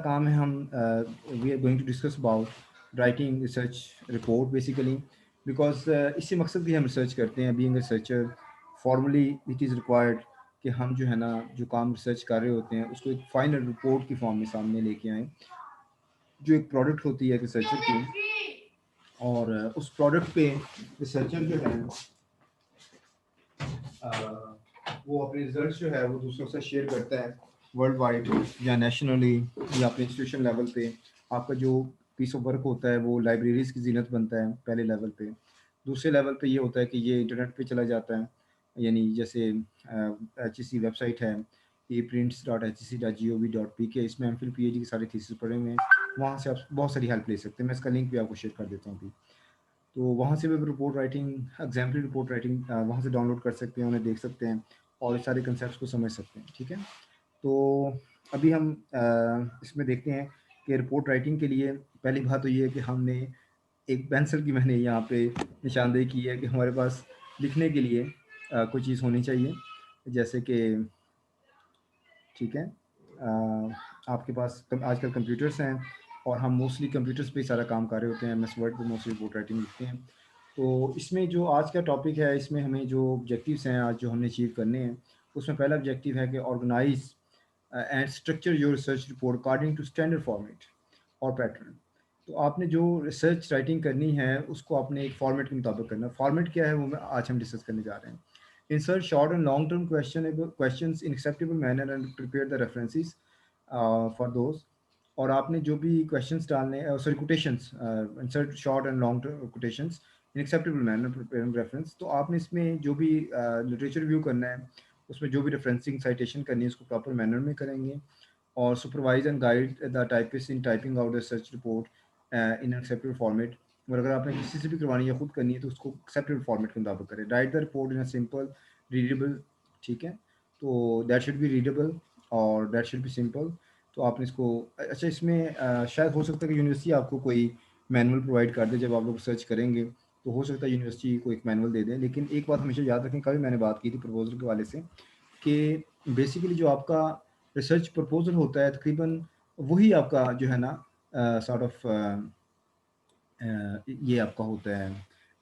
काम है, हम we are going to discuss about writing research report basically, because इसी मकसद की हम रिसर्च करते हैं। Being researcher formally it is required कि हम जो है ना, जो काम रिसर्च कर रहे होते हैं उसको एक फाइनल रिपोर्ट की फॉर्म में सामने लेके आएँ, जो एक प्रोडक्ट होती है रिसर्चर की। और उस प्रोडक्ट पे रिसर्चर जो है वो अपने रिजल्ट जो है वो दूसरों से शेयर करता है, वर्ल्ड वाइड या नेशनली या अपने इंस्टीट्यूशन लेवल पे। आपका जो पीस ऑफ वर्क होता है वो लाइब्रेरीज की जीनत बनता है पहले लेवल पे। दूसरे लेवल पे ये होता है कि ये इंटरनेट पे चला जाता है, यानी जैसे HEC वेबसाइट है eprints.hec.gov.pk, इसमें एम फिल PhD की सारी थीसिस पढ़े हुए हैं। वहाँ से आप बहुत सारी हेल्प ले सकते हैं। मैं इसका लिंक भी आपको शेयर कर देता हूँ अभी। तो वहाँ से भी report writing, example report writing वहाँ से डाउनलोड कर सकते हैं, उन्हें देख सकते हैं और इस सारे कंसेप्ट को समझ सकते हैं। ठीक है, तो अभी हम इसमें देखते हैं कि रिपोर्ट राइटिंग के लिए पहली बात तो ये है कि हमने एक पेंसिल की मैंने यहाँ पे निशानदेही की है कि हमारे पास लिखने के लिए कोई चीज़ होनी चाहिए, जैसे कि ठीक है आपके पास आजकल कंप्यूटर्स हैं और हम मोस्टली कंप्यूटर्स पे ही सारा काम कर रहे होते हैं। एमएस वर्ड पे मोस्टली रिपोर्ट राइटिंग लिखते हैं। तो इसमें जो आज का टॉपिक है, इसमें हमें जो ऑब्जेक्टिव्स हैं आज जो हमने अचीव करने हैं, उसमें पहला ऑब्जेक्टिव है कि organise and structure your research report according to standard format और पैटर्न। तो आपने जो रिसर्च राइटिंग करनी है उसको आपने एक फॉर्मेट के मुताबिक करना है। फॉर्मेट क्या है वो आज हम डिस्कस करने जा रहे हैं। Insert short and long-term questions in acceptable manner and prepare the references for those। और आपने जो भी क्वेश्चंस डालने हैं, sorry quotations, insert short and long term quotations in acceptable manner preparing reference. तो आपने इसमें जो भी लिटरेचर रिव्यू करना है, उसमें जो भी रेफरेंसिंग साइटेशन करनी है उसको प्रॉपर मैनर में करेंगे। और supervise and guide the typist in typing out the search report in acceptable format. और अगर आपने किसी से भी करवानी है, खुद करनी है, तो उसको एक्सेप्टेबल फॉर्मेट के मुताबिक करें। Right the report in a simple readable, ठीक है, तो दैट शुड बी रीडेबल और दैट शुड बी सिंपल। तो आपने इसको अच्छा, इसमें शायद हो सकता है कि यूनिवर्सिटी आपको कोई मैनुअल प्रोवाइड कर दे जब आप लोग सर्च करेंगे, तो हो सकता है यूनिवर्सिटी को एक मैनुअल दे दें। लेकिन एक बात हमेशा याद रखें, कल मैंने बात की थी प्रपोजल के वाले से, कि बेसिकली जो आपका रिसर्च प्रपोजल होता है तकरीबन वही आपका जो है ना सॉर्ट ऑफ ये आपका होता है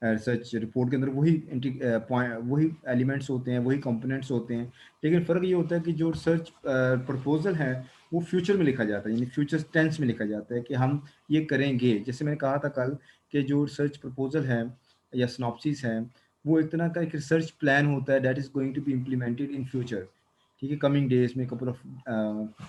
रिसर्च रिपोर्ट के अंदर वही पॉइंट, वही एलिमेंट्स होते हैं, वही कंपोनेंट्स होते हैं। लेकिन फ़र्क ये होता है कि जो रिसर्च प्रपोजल है वो फ्यूचर में लिखा जाता है, यानी फ्यूचर टेंस में लिखा जाता है कि हम ये करेंगे। जैसे मैंने कहा था कल कि जो रिसर्च प्रपोजल है या सिनॉप्सिस है, वो एक तरह का एक रिसर्च प्लान होता है that is going to be implemented in future, ठीक है, कमिंग डेज में, कपल ऑफ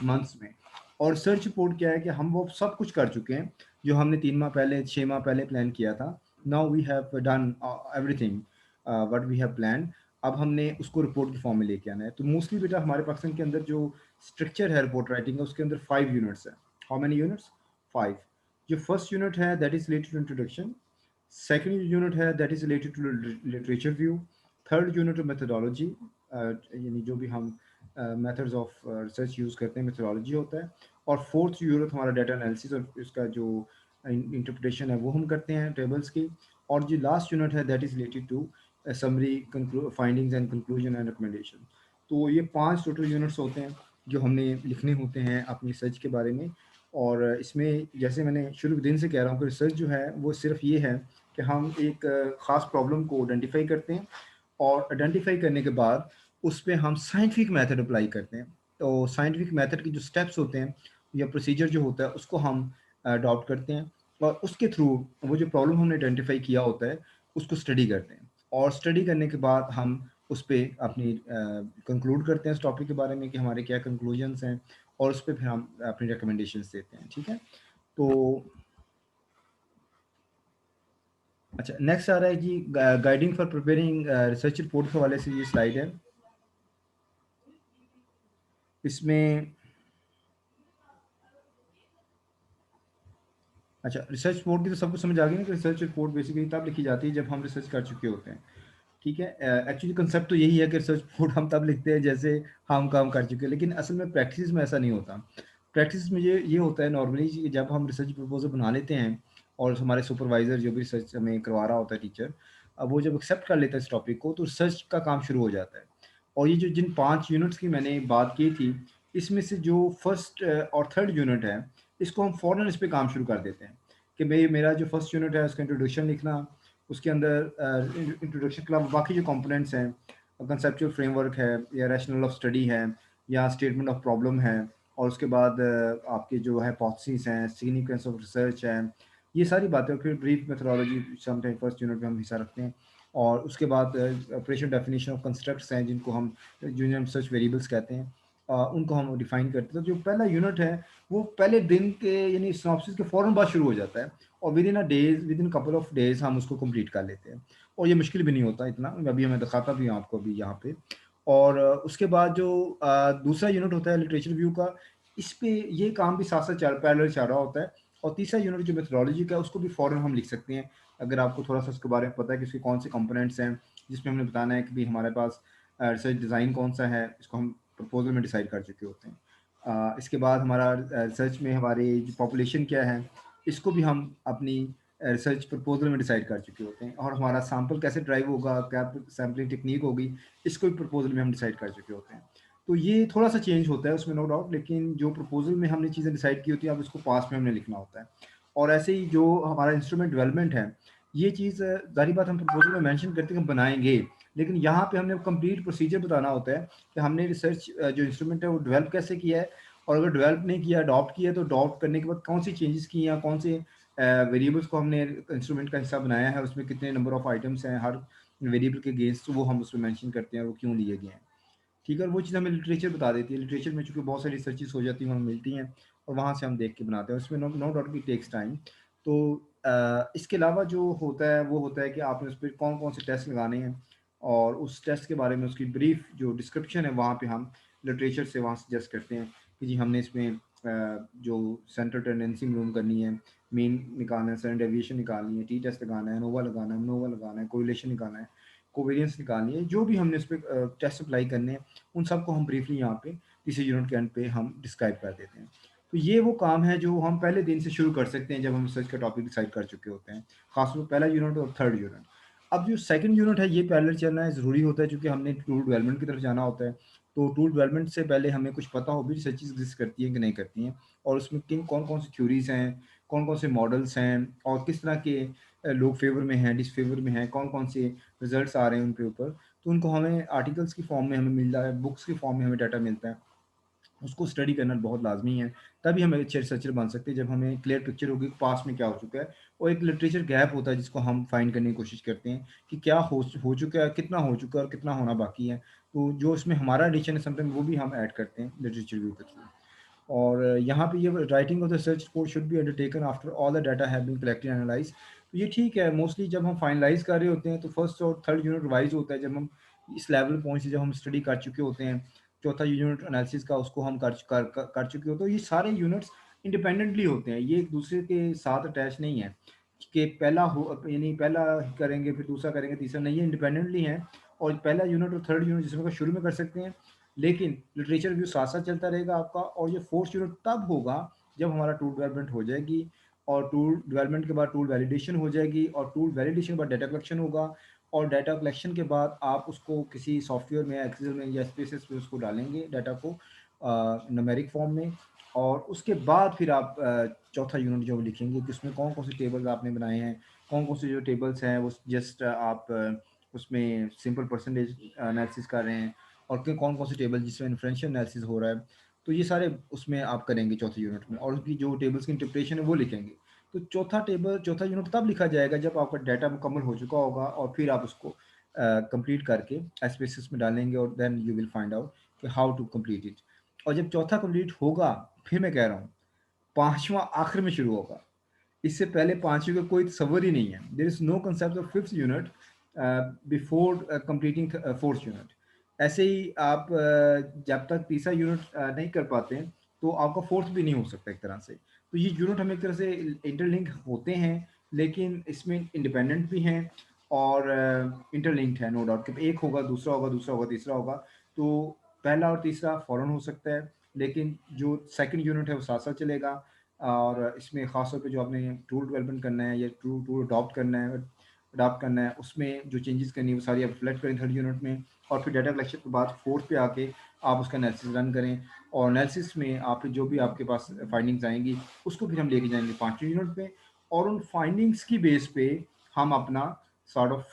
मंथ्स में। और रिसर्च रिपोर्ट क्या है कि हम वो सब कुछ कर चुके हैं जो हमने 3 माह पहले, 6 माह पहले प्लान किया था। Now we have done everything what we have plan. अब हमने उसको रिपोर्ट के फॉर्म में लेके आना है। तो मोस्टली बेटा हमारे पाकिस्तान के अंदर जो स्ट्रक्चर है रिपोर्ट राइटिंग का, उसके अंदर 5 यूनिट्स है। How many units? 5। जो फर्स्ट यूनिट है that is related to introduction. Second unit है that is related to literature view. Third unit methodology, यानी जो भी हम मेथड्स ऑफ रिसर्च यूज़ करते हैं, मेथोडोलॉजी होता है। और फोर्थ यूनिट हमारा डाटा एनालिसिस और इसका जो इंटरप्रिटेशन है वो हम करते हैं टेबल्स की। और जो लास्ट यूनिट है that is related to summary, findings and conclusion and recommendation. तो ये 5 टोटल यूनिट्स होते हैं जो हमने लिखने होते हैं अपनी रिसर्च के बारे में। और इसमें जैसे मैंने शुरू के दिन से कह रहा हूँ कि रिसर्च जो है वो सिर्फ ये है कि हम एक ख़ास प्रॉब्लम को आइडेंटिफाई करते हैं और आइडेंटिफाई करने के बाद उस पे हम साइंटिफिक मेथड अप्लाई करते हैं। तो साइंटिफिक मेथड के जो स्टेप्स होते हैं या प्रोसीजर जो होता है उसको हम अडॉप्ट करते हैं और उसके थ्रू वो जो प्रॉब्लम हमने आइडेंटिफाई किया होता है उसको स्टडी करते हैं। और स्टडी करने के बाद हम उस पे अपनी कंक्लूड करते हैं इस टॉपिक के बारे में कि हमारे क्या कंक्लूजन्स हैं, और उस पे फिर हम अपनी रिकमेंडेशंस देते हैं। ठीक है, तो अच्छा, नेक्स्ट आ रहा है G guiding for preparing research report के हवाले से ये स्लाइड है। इसमें अच्छा, रिसर्च रिपोर्ट की तो सबको समझ आ गई ना कि रिसर्च रिपोर्ट बेसिकली तब लिखी जाती है जब हम रिसर्च कर चुके होते हैं। ठीक है, एक्चुअली कंसेप्ट तो यही है कि रिसर्च रिपोर्ट हम तब लिखते हैं जैसे हम काम कर चुके हैं, लेकिन असल में प्रैक्टिस में ऐसा नहीं होता। प्रैक्टिस में ये होता है नॉर्मली जब हम रिसर्च प्रपोजल बना लेते हैं और हमारे सुपरवाइज़र जो भी रिसर्च हमें करवा रहा होता है टीचर, अब वो जब एक्सेप्ट कर लेता है इस टॉपिक को तो रिसर्च का काम शुरू हो जाता है। और ये जो जिन 5 यूनिट्स की मैंने बात की थी, इसमें से जो फर्स्ट और थर्ड यूनिट है, इसको हम फ़ौरन इस पे काम शुरू कर देते हैं कि भई मेरा जो फर्स्ट यूनिट है उसका इंट्रोडक्शन लिखना, उसके अंदर इंट्रोडक्शन के अलावा बाकी जो कंपोनेंट्स हैं, कंसेप्चुअल फ्रेमवर्क है या रैशनल ऑफ स्टडी है या स्टेटमेंट ऑफ प्रॉब्लम है और उसके बाद आपके जो हाइपोथेसिस हैं, सिग्निफिकेंस ऑफ रिसर्च है, ये सारी बातें और फिर brief methodology sometime first unit में हम हिस्सा रखते हैं और उसके बाद ऑपरेशन डेफिनेशन ऑफ कंस्ट्रक्ट्स हैं जिनको हम जूनियर रिसर्च वेरिएबल्स कहते हैं। उनको हम डिफाइन करते हैं। तो जो पहला यूनिट है वो पहले दिन के यानी सिनॉप्सिस के फ़ौरन बाद शुरू हो जाता है और with in couple of days हम उसको कंप्लीट कर लेते हैं और ये मुश्किल भी नहीं होता इतना। अभी मैं दिखाता भी हूँ आपको अभी यहाँ पे। और उसके बाद जो दूसरा यूनिट होता है लिटरेचर रिव्यू का, इस पे ये काम भी साथ-साथ पैरेलल चल रहा होता है और तीसरा यूनिट जो मेथोडोलॉजी का है उसको भी फ़ौरन हम लिख सकते हैं। अगर आपको थोड़ा-सा उसके बारे में पता है कि उसके कौन से कंपोनेंट्स हैं, जिसमें हमने बताना है कि भई हमारे पास रिसर्च डिज़ाइन कौन-सा है, इसको हम प्रपोज़ल में डिसाइड कर चुके होते हैं। इसके बाद हमारा रिसर्च में हमारी जो पॉपुलेशन क्या है, इसको भी हम अपनी रिसर्च प्रपोज़ल में डिसाइड कर चुके होते हैं और हमारा सैंपल कैसे ड्राइव होगा, क्या सैंपलिंग टेक्नीक होगी, इसको भी प्रपोज़ल में हम डिसाइड कर चुके होते हैं। तो ये थोड़ा-सा चेंज होता है उसमें नो डाउट, लेकिन जो प्रपोज़ल में हमने चीज़ें डिसाइड की होती हैं, अब इसको पास में हमने लिखना होता है। और ऐसे ही जो हमारा इंस्ट्रूमेंट डेवलपमेंट है, ये चीज़ ज़ाहिर बात हम प्रपोज़ल में मेंशन करते हैं कि हम बनाएँगे, लेकिन यहाँ पे हमने कंप्लीट प्रोसीजर बताना होता है कि हमने रिसर्च जो इंस्ट्रूमेंट है वो डेवलप कैसे किया है और अगर डेवलप नहीं किया, अडॉप्ट किया, तो अडॉप्ट करने के बाद कौन सी चेंजेस की या कौन से वेरिएबल्स को हमने इंस्ट्रूमेंट का हिस्सा बनाया है, उसमें कितने नंबर ऑफ आइटम्स हैं हर वेरिएबल के अगेंस्ट, वो हम उसमें मेंशन करते हैं, वो क्यों लिए गए हैं। ठीक है? और वो चीज़ हमें लिटरेचर बता देती है। लिटरेचर में चूँकि बहुत सारी रिसर्चेज़ हो जाती हैं, हमें मिलती हैं और वहाँ से हम देख के बनाते हैं। उसमें no no doubt it takes time. तो इसके अलावा जो होता है, वो होता है कि आपने उस पे कौन-कौन से टेस्ट लगाने हैं और उस टेस्ट के बारे में उसकी ब्रीफ जो डिस्क्रिप्शन है, वहाँ पे हम लिटरेचर से वहाँ सजेस्ट करते हैं कि जी हमने इसमें जो सेंट्रल टेंडेंसी मालूम करनी है, मीन निकालना है, स्टैंडर्ड डेविएशन निकालनी है, टी टेस्ट लगाना है, एनोवा लगाना है, कोरिलेशन निकालना है, कोवेरिएंस निकालनी है, जो भी हमने उस पे टेस्ट अप्लाई करने हैं, उन सबको हम ब्रीफली यहाँ पे तीसरे यूनिट के एंड पे हम डिस्क्राइब कर देते हैं। तो ये वो काम है जो हम पहले दिन से शुरू कर सकते हैं जब हम रिसर्च का टॉपिक डिसाइड कर चुके होते हैं, खासतौर पहला यूनिट और थर्ड यूनिट। अब जो सेकंड यूनिट है ये पैरेलल चलना है ज़रूरी होता है क्योंकि हमने टूल डेवलपमेंट की तरफ जाना होता है। तो टूल डेवलपमेंट से पहले हमें कुछ पता हो भी रिसर्चेज़ एग्ज़िस्ट करती हैं कि नहीं करती हैं और उसमें किन कौन-कौन सी थ्योरीज़ हैं, कौन-कौन से मॉडल्स हैं और किस तरह के लोग फ़ेवर में हैं, डिसफ़ेवर में हैं, कौन-कौन से रिज़ल्ट्स आ रहे हैं उनके ऊपर। तो उनको हमें आर्टिकल्स की फ़ॉर्म में हमें मिल रहा है, बुक्स की फ़ॉर्म में हमें डाटा मिलता है। उसको स्टडी करना बहुत लाज़मी है, तभी हम अच्छे रिसर्चर बन सकते हैं जब हमें क्लियर पिक्चर होगी कि पास्ट में क्या हो चुका है और एक लिटरेचर गैप होता है जिसको हम फाइंड करने की कोशिश करते हैं कि क्या हो चुका है, कितना हो चुका है और कितना होना बाकी है। तो जो उसमें हमारा एडिशन है समटाइम वो भी हम ऐड करते हैं लिटरेचर रिव्यू के थ्रू। और यहाँ पे ये writing of the research report should be undertaken after all the data have been collected and analysed. तो ये ठीक है, मोस्टली जब हम फाइनलाइज़ कर रहे होते हैं तो फर्स्ट और थर्ड यूनिट रिवाइज़ होता है जब हम इस लेवल पे पहुँचे, जब हम स्टडी कर चुके होते हैं। चौथा यूनिट एनालिसिस का उसको हम कर चुके होते हैं। तो ये सारे यूनिट्स इंडिपेंडेंटली होते हैं, ये एक दूसरे के साथ अटैच नहीं है कि पहला हो यानी पहला करेंगे फिर दूसरा करेंगे तीसरा नहीं, ये इंडिपेंडेंटली हैं और पहला यूनिट और थर्ड यूनिट जिसमें शुरू में कर सकते हैं, लेकिन लिटरेचर रिव्यू साथ-साथ चलता रहेगा आपका और ये फोर्थ यूनिट तब होगा जब हमारा टूल डेवलपमेंट हो जाएगी और टूल डेवलपमेंट के बाद टूल वैलिडेशन हो जाएगी और टूल वैलिडेशन के बाद डाटा कलेक्शन होगा और डाटा कलेक्शन के बाद आप उसको किसी सॉफ्टवेयर में, एक्सेल में या स्पेसेस पे उसको डालेंगे डाटा को न्यूमेरिक फॉर्म में और उसके बाद फिर आप चौथा यूनिट जो लिखेंगे कि उसमें कौन-कौन से टेबल्स आपने बनाए हैं, कौन-कौन से जो टेबल्स हैं वो जस्ट आप उसमें सिंपल परसेंटेज एनालिसिस कर रहे हैं और कि कौन-कौन से टेबल जिसमें इन्फ्रेंशियल एनालिसिस हो रहा है। तो ये सारे उसमें आप करेंगे चौथे यूनिट में और उसकी जो टेबल्स की इंटरप्रिटेशन है वो लिखेंगे। तो चौथा यूनिट तब लिखा जाएगा जब आपका डाटा मुकम्मल हो चुका होगा और फिर आप उसको कंप्लीट करके एसपीएसएस में डालेंगे और then you will find out कि हाउ टू कंप्लीट इट। और जब चौथा कंप्लीट होगा, फिर मैं कह रहा हूँ, पाँचवाँ आखिर में शुरू होगा। इससे पहले 5वीं का कोई तसव्वुर ही नहीं है। There is no concept of 5th unit before completing 4th unit. ऐसे ही आप जब तक तीसरा यूनिट नहीं कर पाते हैं, तो आपका 4th भी नहीं हो सकता एक तरह से। तो ये यूनिट हम एक तरह से इंटरलिंक होते हैं, लेकिन इसमें इंडिपेंडेंट भी हैं और इंटरलिंक्ड है नो डाउट कि एक होगा, दूसरा होगा, तीसरा होगा। तो पहला और तीसरा फ़ौरन हो सकता है, लेकिन जो सेकंड यूनिट है वो साथ-साथ चलेगा और इसमें ख़ास तौर पे जो आपने टूल डेवलपमेंट करना है या टूल अडॉप्ट करना है, उसमें जो चेंजेस करनी है वो सारी आप रिफ्लेक्ट करें थर्ड यूनिट में और फिर डाटा कलेक्शन के बाद फोर्थ पे आके आप उसका एनालिसिस रन करें, और एनालिसिस में आप जो भी आपके पास फाइंडिंग्स आएंगी उसको फिर हम लेके जाएंगे 5 यूनिट पे, और उन फाइंडिंग्स की बेस पे हम अपना सॉर्ट ऑफ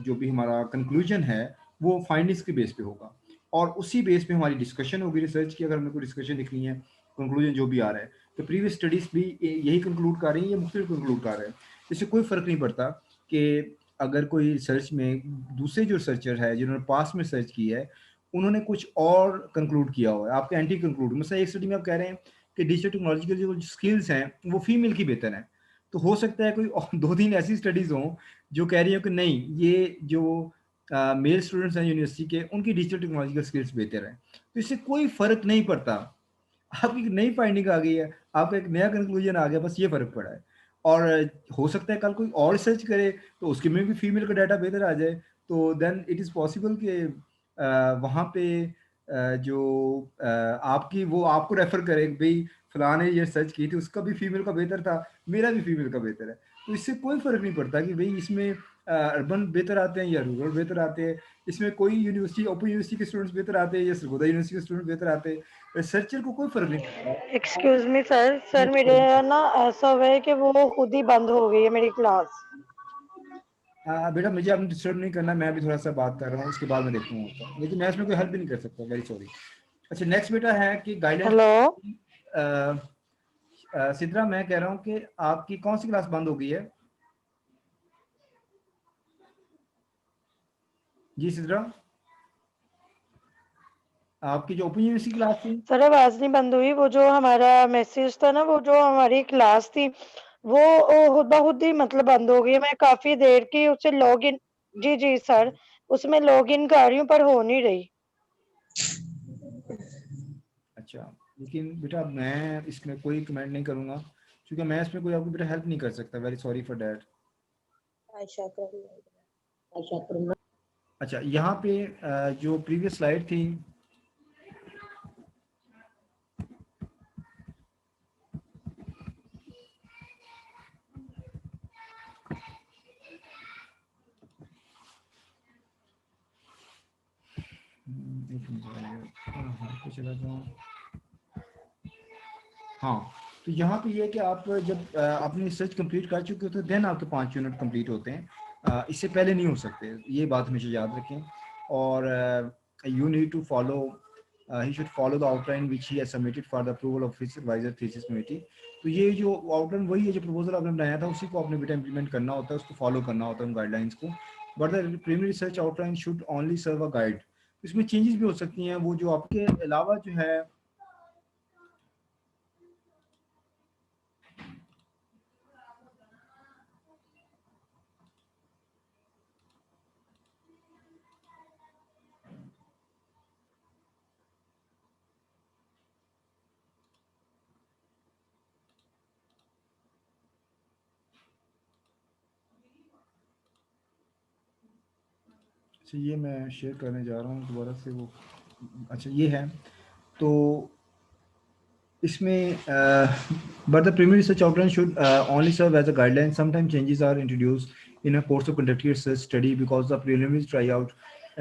जो भी हमारा कंक्लूजन है वो फाइंडिंग्स के बेस पे होगा, और उसी बेस पे हमारी डिस्कशन होगी रिसर्च की। अगर हमें कोई डिस्कशन लिखनी है, कंक्लूजन जो भी आ रहा है, तो प्रीवियस स्टडीज भी यही कंक्लूड कर रही हैं या मुख्तलिफ कंक्लूड कर रहे हैं, इससे कोई फ़र्क नहीं पड़ता कि अगर कोई रिसर्च में दूसरे जो रिसर्चर है जिन्होंने पास में रिसर्च की है उन्होंने कुछ और कंक्लूड किया हुआ है, आपके एंटी कंक्लूड। मतलब एक स्टडी में आप कह रहे हैं कि डिजिटल टेक्नोलॉजी के जो स्किल्स हैं वो फीमेल की बेहतर हैं, तो हो सकता है कोई दो तीन ऐसी स्टडीज़ हों जो कह रही हो कि नहीं, ये जो मेल स्टूडेंट्स हैं यूनिवर्सिटी के उनकी डिजिटल टेक्नोलॉजिकल स्किल्स बेहतर हैं, तो इससे कोई फ़र्क नहीं पड़ता। आपकी एक नई फाइंडिंग आ गई है, आपका एक नया कंक्लूजन आ गया, बस ये फ़र्क पड़ा है। और हो सकता है कल कोई और रिसर्च करे तो उसके में भी फीमेल का डाटा बेहतर आ जाए, तो देन इट इज़ पॉसिबल कि वहाँ पे जो आपकी वो आपको रेफ़र करे कि भई फलाँ ने ये रिसर्च की थी, उसका भी फीमेल का बेहतर था, मेरा भी फीमेल का बेहतर है। तो इससे कोई फ़र्क नहीं पड़ता कि भई इसमें अर्बन बेहतर आते हैं या रूरल बेहतर आते हैं, इसमें कोई यूनिवर्सिटी ओपन यूनिवर्सिटी के स्टूडेंट्स बेहतर आते हैं या सरगोदा यूनिवर्सिटी के स्टूडेंट बेहतर आते हैं। रिसर्चर को कोई फ़र्क नहीं पड़ता। एक्सक्यूज मी सर, सर मेरे ना ऐसा हुआ है कि वो खुद ही बंद हो गई है मेरी क्लास। बेटा मुझे आपने डिस्टर्ब नहीं करना, मैं भी थोड़ा-सा बात कर रहा हूँ, उसके बाद मैं देखता हूँ आपका। लेकिन मैं इसमें कोई हेल्प भी नहीं कर सकता, वेरी सॉरी। अच्छा, नेक्स्ट बेटा है कि गाइडेंस। हेलो। अ सिद्रा, मैं कह रहा हूँ कि आपकी कौन-सी क्लास बंद हो गई है? जी सिद्रा, आपकी जो ओपन यूनिवर्सिटी क्लास थी? सर आवाज नहीं बंद हुई, वो जो हमारा मैसेज था ना, वो जो हमारी क्लास थी वो खुद ब खुद ही मतलब बंद हो गई है। मैं काफी देर की उसे लॉग इन, जी जी सर, उसमें लॉग इन कर रही हूँ पर हो नहीं रही। अच्छा, लेकिन बेटा मैं इसमें कोई कमेंट नहीं करूँगा, क्योंकि मैं इसमें कोई आपकी बेटा हेल्प नहीं कर सकता, वेरी सॉरी फॉर दैट। अच्छा, यहाँ पे जो प्रीवियस स्लाइड थी, एक मिनट, हाँ पे चला जाऊँ। हाँ, तो यहाँ पे ये है कि आप जब अपनी रिसर्च कंप्लीट कर चुके हो तो देन आपके 5 यूनिट कंप्लीट होते हैं, इससे पहले नहीं हो सकते, ये बात हमेशा याद रखें। और you need to follow, he should follow the outline which he has submitted for the approval of his adviser thesis committee. तो ये जो आउटलाइन वही है जो प्रपोजल आपने बनाया था, उसी को आपने बेटा इंप्लीमेंट करना होता है, उसको फॉलो करना होता है उन गाइडलाइंस को। But the preliminary research outline should only serve a guide. इसमें चेंजेस भी हो सकती हैं, वो जो आपके अलावा जो है। अच्छा, ये मैं शेयर करने जा रहा हूँ दोबारा से वो। अच्छा, ये है तो इसमें but the primary research outline should only serve as a guideline. Sometimes changes are introduced in a course of conducting research study because the preliminary tryout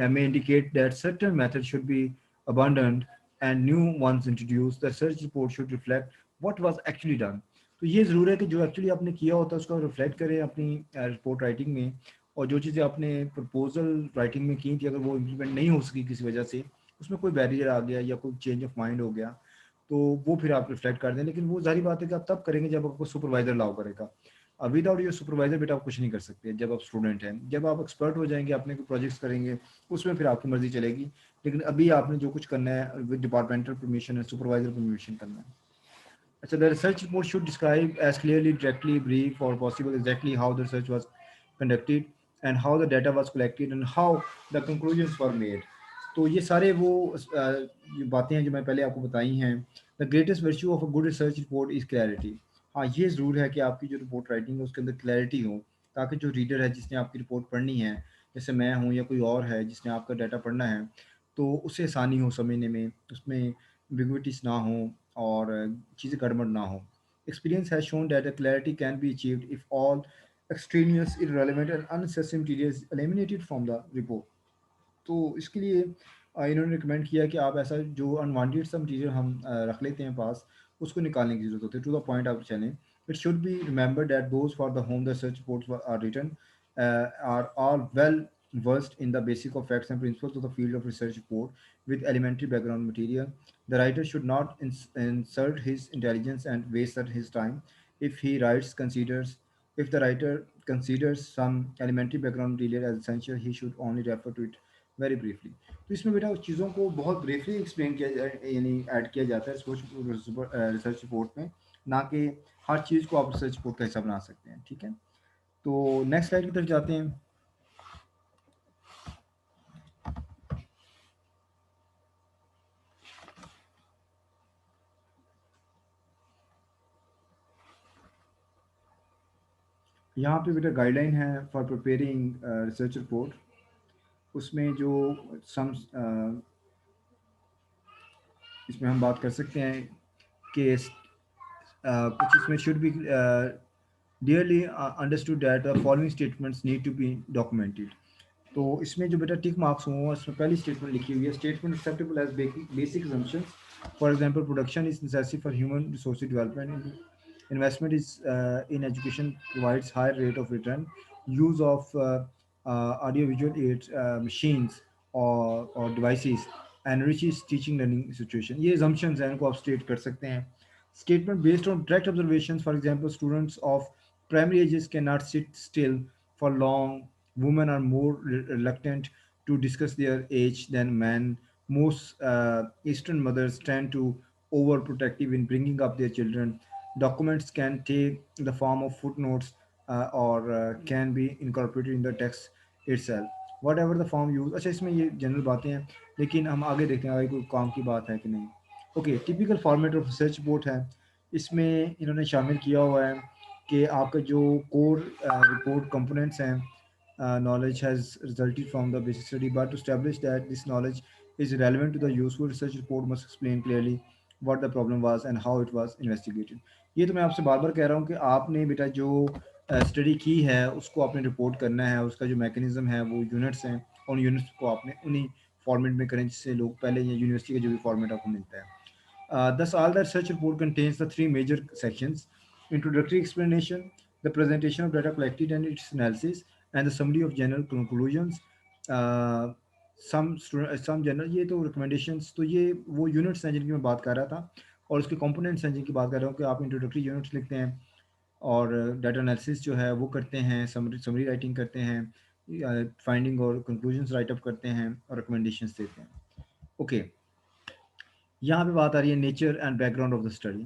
may indicate that certain methods should be abandoned and new ones introduced. The research report should reflect what was actually done. तो ये ज़रूर है कि जो actually आपने किया होता है उसको रिफ्लेक्ट करें अपनी रिपोर्ट राइटिंग में, और जो चीज़ें आपने प्रपोजल राइटिंग में की थी अगर वो इम्प्लीमेंट नहीं हो सकी किसी वजह से, उसमें कोई बैरियर आ गया या कोई चेंज ऑफ माइंड हो गया, तो वो फिर आप रिफ्लेक्ट कर दें। लेकिन वो जाहिर बात है कि आप तब करेंगे जब आपको सुपरवाइजर अलाउ करेगा। विदाउट योर सुपरवाइजर बेटा आप कुछ नहीं कर सकते जब आप स्टूडेंट हैं। जब आप एक्सपर्ट हो जाएंगे, अपने कोई प्रोजेक्ट्स करेंगे, उसमें फिर आपकी मर्जी चलेगी। लेकिन अभी आपने जो कुछ करना है विद डिपार्टमेंटल परमिशन है, सुपरवाइजर परमिशन करना है। अच्छा, the research report should describe as clearly, directly, brief or possible exactly how the research was conducted and how the data was collected and how the conclusions were made. तो ये सारे वो ये बातें हैं जो मैं पहले आपको बताई हैं। The greatest virtue of a good research report is clarity. हाँ, ये ज़रूर है कि आपकी जो रिपोर्ट राइटिंग है उसके अंदर क्लैरिटी हो, ताकि जो रीडर है जिसने आपकी रिपोर्ट पढ़नी है, जैसे मैं हूँ या कोई और है जिसने आपका डाटा पढ़ना है, तो उसे आसानी हो समझने में, उसमें एम्बिग्विटीज ना हो और चीज़ें गड़बड़ ना हो। Experience has shown that the clarity can be achieved if all extraneous, irrelevant and unnecessary material is eliminated from the report. तो इसके लिए इन्होंने रिकमेंड किया कि आप ऐसा जो अनवांटेड सा मटीरियल हम रख लेते हैं पास, उसको निकालने की ज़रूरत होती है, टू द पॉइंट आप चलें। It should be remember that those for the home the research reports are written are all well versed in the basic of facts and principles of the field of research report with elementary background material. The writer should not insert his intelligence and waste his time. If he writes considers If the writer considers some elementary background material as essential, he should only refer to it very briefly. तो इसमें बेटा उस चीज़ों को बहुत briefly explain किया जाए, यानी ऐड किया जाता है रिसर्च रिपोर्ट में, ना कि हर चीज़ को आप रिसर्च रिपोर्ट का हिस्सा बना सकते हैं। ठीक है, तो नेक्स्ट स्लाइड की तरफ जाते हैं। यहाँ पे बेटा गाइडलाइन है फॉर प्रिपेयरिंग रिसर्च रिपोर्ट। उसमें जो सम इसमें हम बात कर सकते हैं कि कुछ इसमें should be dearly understood that the following statements need to be documented. तो इसमें जो बेटा टिक मार्क्स हुए इसमें पहली स्टेटमेंट लिखी हुई है, statement acceptable as basic assumptions. For example, production is necessary for human resource development, investment is in education provides high rate of return, use of audiovisual aids, machines or devices enriches teaching learning situation. ये assumptions हैं, इनको आप state कर सकते हैं। Statement based on direct observations, for example, students of primary ages cannot sit still for long. Women are more reluctant to discuss their age than men. Most Eastern mothers tend to overprotective in bringing up their children. Documents can take the form of footnotes or can be incorporated in the text itself. Whatever the form used. अच्छा, इसमें ये general बातें हैं, लेकिन हम आगे देखते हैं आगे कोई काम की बात है कि नहीं। Okay, typical format of research report है, इसमें इन्होंने शामिल किया हुआ है कि आपका जो कोर रिपोर्ट कंपोनेंट्स हैं, knowledge has resulted from the basic study, but to establish that this knowledge is relevant to the useful research report must explain clearly what the problem was and how it was investigated. ये तो मैं आपसे बार बार कह रहा हूँ कि आपने बेटा जो स्टडी की है उसको आपने रिपोर्ट करना है, उसका जो मैकेनिज्म है वो यूनिट्स हैं, उन यूनिट्स को आपने उन्हीं फॉर्मेट में करें जिससे लोग पहले या यूनिवर्सिटी का जो भी फॉर्मेट आपको मिलता है। Thus, all the research report contains the three major sections: introductory explanation, the presentation of data collected and its analysis, and the summary of general conclusions. Uh, some general, ये तो recommendations, तो ये वो units हैं जिनकी मैं बात कर रहा था, और उसके components हैं जिनकी बात कर रहा हूँ कि आप introductory units लिखते हैं और डाटा एनालिसिस जो है वो करते हैं, समरी राइटिंग करते हैं, फाइंडिंग और कंक्लूजन्स राइट अप करते हैं और रिकमेंडेशंस देते हैं। ओके, यहाँ पे बात आ रही है nature and background of the study.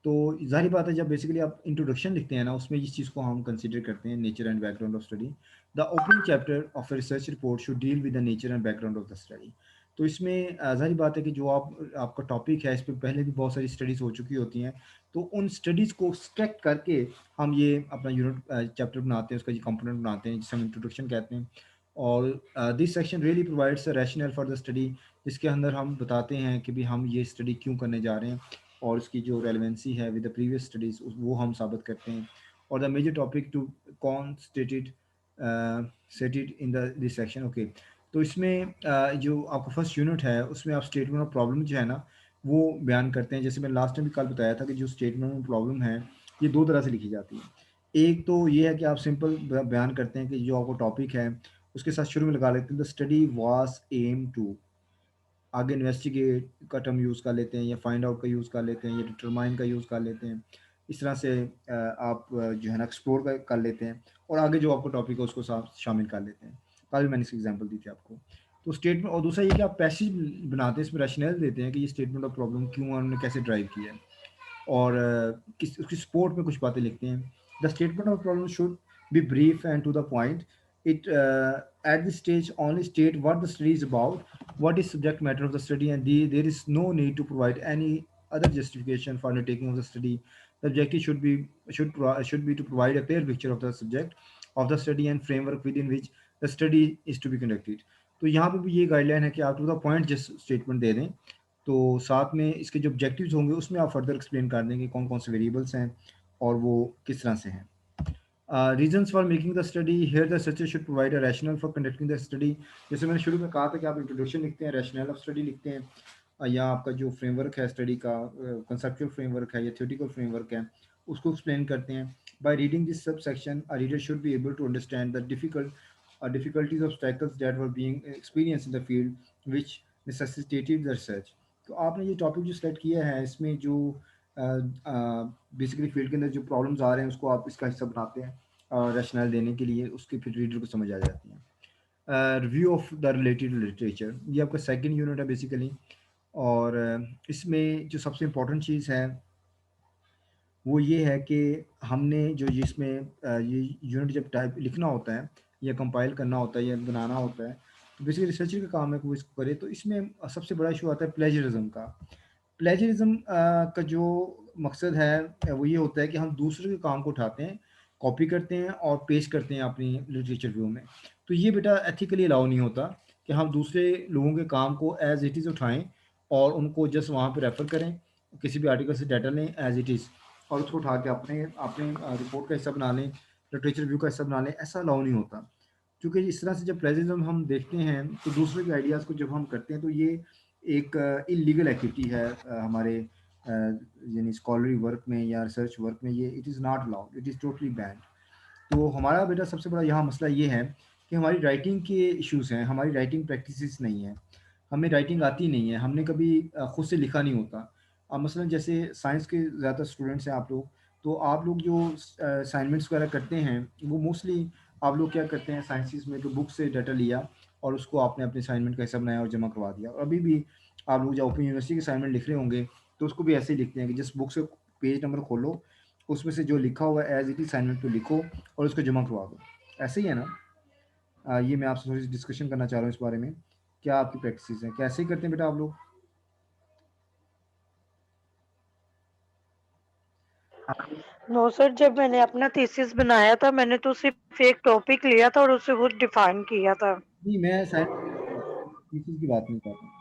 तो ज़ाहिर बात है, जब बेसिकली आप इंट्रोडक्शन लिखते हैं ना, उसमें इस चीज़ को हम कंसिडर करते हैं, nature and background of study. The opening chapter of a research report should deal with the nature and background of the study. तो इसमें ज़ाहिर बात है कि जो आपका टॉपिक है, इस पर पहले भी बहुत सारी स्टडीज़ हो चुकी होती हैं, तो उन स्टडीज़ को स्ट्रैक्ट करके हम ये अपना यूनिट चैप्टर बनाते हैं, उसका ये कंपोनेंट बनाते हैं जिसे हम इंट्रोडक्शन कहते हैं। और this section really provides a rational for the study, जिसके अंदर हम बताते हैं कि भी हम ये स्टडी क्यों करने जा रहे हैं और उसकी जो रेलेवेंसी है विद द प्रीवियस स्टडीज़ वो हम साबित करते हैं। और the major topic to con stated sated in the this section. Okay, तो इसमें जो आपका फर्स्ट यूनिट है उसमें आप स्टेटमेंट ऑफ प्रॉब्लम जो है ना वो बयान करते हैं। जैसे मैंने लास्ट टाइम भी कल बताया था कि जो स्टेटमेंट ऑफ प्रॉब्लम है ये दो तरह से लिखी जाती है। एक तो ये है कि आप सिंपल बयान करते हैं कि जो आपको टॉपिक है उसके साथ शुरू में लगा लेते हैं the study was aim to, आगे इन्वेस्टिगेट का टर्म यूज़ कर लेते हैं या फाइंड आउट का यूज़ कर लेते हैं या डिटरमाइन का यूज़ कर लेते हैं। इस तरह से आप जो है ना एक्सप्लोर कर लेते हैं और आगे जो आपको टॉपिक है उसको शामिल कर लेते हैं। कल भी मैंने इसकी एग्जांपल दी थी आपको। तो स्टेटमेंट, और दूसरा ये कि आप पैसेज बनाते हैं, इसमें रैशनल देते हैं कि ये स्टेटमेंट ऑफ प्रॉब्लम क्यों उन्होंने कैसे ड्राइव किया है, और किस उसकी सपोर्ट में कुछ बातें लिखते हैं। The statement of problem should be brief and to the point. It at this stage only state what the study is about, what is subject matter of the study, and there is no need to provide any other justification for undertaking of the study. The objective should be to provide a clear picture of the subject of the study and framework within which the study is to be conducted. तो यहाँ पे भी ये guideline है कि आप to the point just statement दे दें, तो साथ में इसके जो ऑब्जेक्टिव्स होंगे उसमें आप फर्दर एक्सप्लेन कर देंगे कौन कौन से वेरिएबल्स हैं और वो किस तरह से हैं। Reasons for making the study, here the researcher should provide a rational for conducting the study. जैसे मैंने शुरू में कहा था कि आप इंट्रोडक्शन लिखते हैं, रैशनल ऑफ स्टडी लिखते हैं, या आपका जो फ्रेमवर्क है स्टडी का, कंसेप्चुअल फ्रेमवर्क है या थ्योरेटिकल फ्रेमवर्क है, उसको एक्सप्लेन करते हैं। By reading this sub section a reader should be able to understand the difficulties, obstacles that were being experienced in the field which necessitated the research। तो आपने ये topic जो सेलेक्ट किया है, इसमें जो बेसिकली फील्ड के अंदर जो प्रॉब्लम्स आ रहे हैं उसको आप इसका हिस्सा बनाते हैं रैशनल देने के लिए, उसके फिर रीडर को समझ आ जाती है। Review of the related literature, ये आपका सेकंड यूनिट है बेसिकली। और इसमें जो सबसे इम्पोर्टेंट चीज़ है वो ये है कि हमने जो जिसमें ये यूनिट जब टाइप लिखना होता है या कंपाइल करना होता है या बनाना होता है, तो बेसिकली रिसर्चर का काम है कि वो इसको करे। तो इसमें सबसे बड़ा इशू आता है प्लेजरिज्म का। प्लेजरिज्म का जो मकसद है वो ये होता है कि हम दूसरे के काम को उठाते हैं, कॉपी करते हैं और पेश करते हैं अपनी लिटरेचर व्यू में। तो ये बेटा एथिकली अलाउ नहीं होता कि हम दूसरे लोगों के काम को एज इट इज़ उठाएं और उनको जस्ट वहाँ पे रेफ़र करें, किसी भी आर्टिकल से डाटा लें एज इट इज़ और उसको उठा के अपने अपने रिपोर्ट का हिस्सा बना लें, लिटरेचर व्यू का हिस्सा बना लें। ऐसा अलाउ नहीं होता, क्योंकि इस तरह से जब प्लेजरिज्म हम देखते हैं तो दूसरे के आइडियाज़ को जब हम करते हैं तो ये एक इलीगल एक्टिविटी है हमारे यानी स्कॉलरी वर्क में या रिसर्च वर्क में। ये it is not allowed, it is totally band. तो हमारा बेटा सबसे बड़ा यहाँ मसला ये है कि हमारी राइटिंग के इश्यूज़ हैं, हमारी राइटिंग प्रैक्टिसेस नहीं है, हमें राइटिंग आती नहीं है, हमने कभी खुद से लिखा नहीं होता। मसलन जैसे साइंस के ज़्यादातर स्टूडेंट्स हैं आप लोग, तो आप लोग जो असाइनमेंट्स वगैरह करते हैं वो मोस्टली आप लोग क्या करते हैं साइंसिस में, तो बुक से डाटा लिया और उसको आपने अपने असाइनमेंट का हिस्सा बनाया और जमा करवा दिया। और अभी भी आप लोग जब ओपन यूनिवर्सिटी के असाइनमेंट लिख रहे होंगे तो उसको भी ऐसे ही लिखते हैं कि जिस बुक से पेज नंबर खोलो, उसमें से जो लिखा हुआ है एज इट इज असाइनमेंट पे लिखो और उसको जमा करवा दो। ऐसे ही है ना? ये मैं आपसे थोड़ी सी डिस्कशन करना चाह रहा हूँ इस बारे में। क्या आपकी प्रैक्टिस है, कैसे करते हैं बेटा आप लोग? नो सर, जब मैंने अपना थीसिस बनाया था मैंने तो सिर्फ एक टॉपिक लिया था और उसे खुद डिफाइन किया था। नहीं, मैं असाइनमेंट की बात नहीं कर रहा।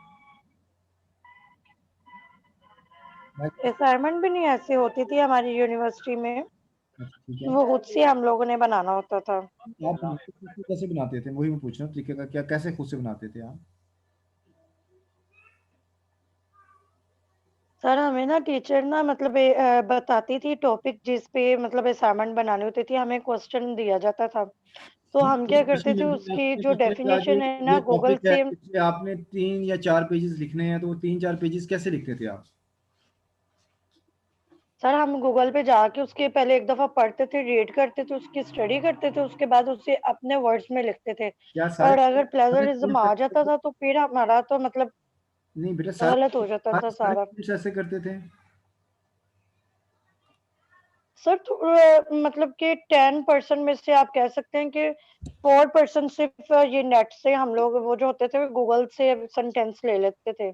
मैं असाइनमेंट भी नहीं ऐसी होती थी हमारी यूनिवर्सिटी में, अच्छा ठीक है। वो खुद से हम लोगों ने बनाना होता था। आप कैसे बनाते थे, वही मैं पूछ रहा हूँ, तरीके का क्या, कैसे खुद से बनाते थे आप? सर हमें ना टीचर ना मतलब बताती थी टॉपिक जिस पे मतलब असाइनमेंट बनानी होती थी, हमें क्वेश्चन दिया जाता था, तो हम क्या करते थे उसकी जो डेफिनेशन है ये ना गूगल टॉपिक है, से। इसलिए आपने 3 या 4 पेजेस लिखने हैं, तो वो 3-4 पेजेस कैसे लिखते थे आप? सर हम गूगल पे जाके उसके पहले एक दफा पढ़ते थे, रीड करते थे, उसकी स्टडी करते थे, उसके बाद उसे अपने वर्ड्स में लिखते थे। क्या सारे और अगर सारे प्लेजरिज्म स्टूडेंट्स आ ऐसे जाता करते था तो फिर हमारा तो मतलब थे? नहीं बेटा, गलत हो सारे जाता था सारे सारे सारा। स्टूडेंट्स ऐसे करते थे? सर मतलब कि 10% में से आप कह सकते हैं कि 4% सिर्फ ये नेट से हम लोग वो जो होते थे गूगल से सेंटेंस ले लेते थे।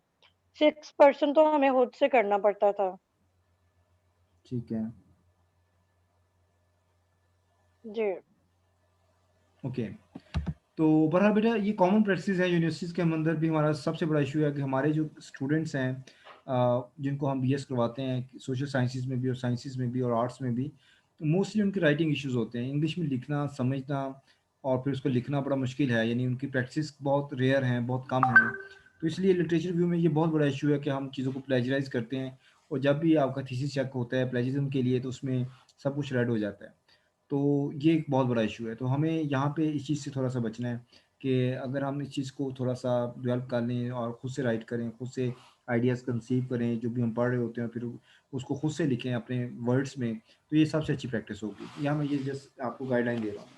6% तो हमें खुद से करना पड़ता था। ठीक है। जी। ओके। तो बहरहाल बेटा ये कॉमन प्रैक्टिस है यूनिवर्सिटीज़ के अंदर भी। हमारा सबसे बड़ा इशू है कि हमारे जो स्टूडेंट्स हैं जिनको हम बीएस करवाते हैं सोशल साइंसेज में भी और साइंसेज में भी और आर्ट्स में भी, तो मोस्टली उनके राइटिंग इश्यूज होते हैं, इंग्लिश में लिखना समझना और फिर उसको लिखना बड़ा मुश्किल है, यानी उनकी प्रैक्टिस बहुत रेयर हैं, बहुत कम है। तो इसलिए लिटरेचर व्यू में ये बहुत बड़ा इशू है कि हम चीज़ों को प्लेजराइज करते हैं, और जब भी आपका थीसिस चेक होता है प्लेजरिज्म के लिए तो उसमें सब कुछ रेड हो जाता है। तो ये एक बहुत बड़ा इशू है। तो हमें यहाँ पे इस चीज़ से थोड़ा-सा बचना है कि अगर हम इस चीज़ को थोड़ा-सा डेवलप कर लें और खुद से राइट करें, खुद से आइडियाज़ कंसीव करें, जो भी हम पढ़ रहे होते हैं, फिर उसको खुद से लिखें अपने वर्ड्स में, तो ये सबसे अच्छी प्रैक्टिस होगी। यहाँ मैं ये जस्ट आपको गाइडलाइन दे रहा हूँ।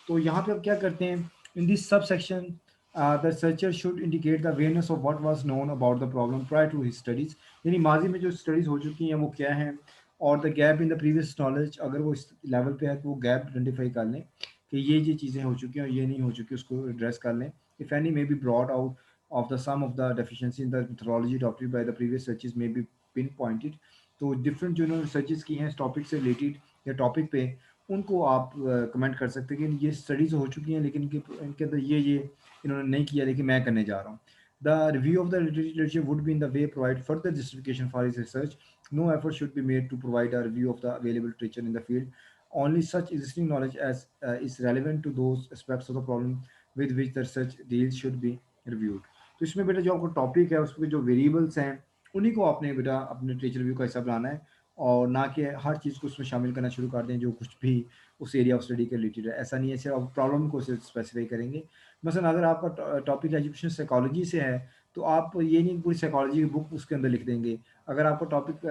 तो यहाँ पे अब क्या करते हैं, in this sub section the researcher should indicate the awareness of what was known about the problem prior to his studies, यानी माज़ी में जो स्टडीज़ हो चुकी हैं वो क्या हैं, और the gap in the previous knowledge, अगर वो इस लेवल पे है तो वो गैप आइडेंटिफाई कर लें कि ये चीज़ें हो चुकी हैं और ये नहीं हो चुकी, उसको एड्रेस कर लें। If any may be brought out of the some of the deficiency in the methodology adopted by the previous researches may be pinpointed. तो डिफरेंट जो इन्होंने रिसर्चेस की हैं इस टॉपिक से रिलेटेड या टॉपिक पे, उनको आप कमेंट कर सकते हैं कि ये स्टडीज़ हो चुकी हैं लेकिन इनके अंदर ये इन्होंने नहीं किया, लेकिन मैं करने जा रहा हूँ। The review of the literature would be in the way provide further justification for his research. No effort should be made to provide a review of the available literature in the field. only such existing knowledge as is relevant to those aspects of the problem with which the research deals should be reviewed. तो इसमें बेटा जो आपका topic है उसमें जो variables हैं उन्हीं को आपने बेटा अपने टीचर रिव्यू का हिस्सा बनाना है, और ना कि हर चीज़ को उसमें शामिल करना शुरू कर दें जो कुछ भी उस एरिया ऑफ स्टडी के रिलेटेड है। ऐसा नहीं है, सिर्फ आप प्रॉब्लम को सिर्फ स्पेसिफाई करेंगे। मसलन अगर आपका टॉपिक एजुकेशन साइकोलॉजी से है तो आप ये नहीं पूरी साइकोलॉजी की बुक उसके अंदर लिख देंगे। अगर आपका टॉपिक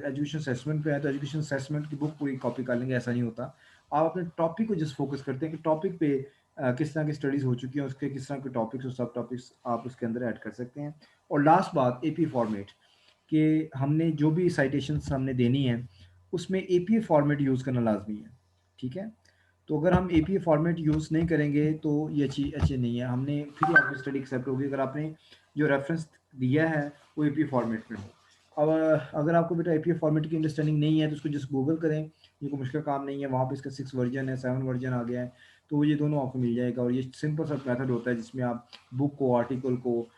एजुकेशन असेसमेंट पे है तो एजुकेशन असेसमेंट की बुक पूरी कॉपी कर लेंगे, ऐसा नहीं होता। आप अपने टॉपिक को जस्ट फोकस करते हैं कि टॉपिक पे किस तरह की स्टडीज़ हो चुकी हैं, उसके किस तरह के टॉपिक्स और सब टॉपिक्स आप उसके अंदर ऐड कर सकते हैं। और लास्ट बात एपी फॉर्मेट, कि हमने जो भी साइटेशंस हमने देनी है उसमें एपीए फॉर्मेट यूज़ करना लाजमी है, ठीक है। तो अगर हम एपीए फॉर्मेट यूज़ नहीं करेंगे तो ये अच्छी नहीं है, हमने फिर ही आपकी स्टडी एक्सेप्ट होगी अगर आपने जो रेफरेंस दिया है वो एपीए फॉर्मेट में हो। अब अगर आपको बेटा एपीए फॉर्मेट की अंडरस्टैंडिंग नहीं है तो उसको जस्ट गूगल करें, ये कोई मुश्किल काम नहीं है, वहाँ पे इसका 6 वर्जन है, 7 वर्जन आ गया है, तो ये दोनों आपको मिल जाएगा। और ये सिंपल सा मेथड होता है जिसमें आप बुक को, आर्टिकल को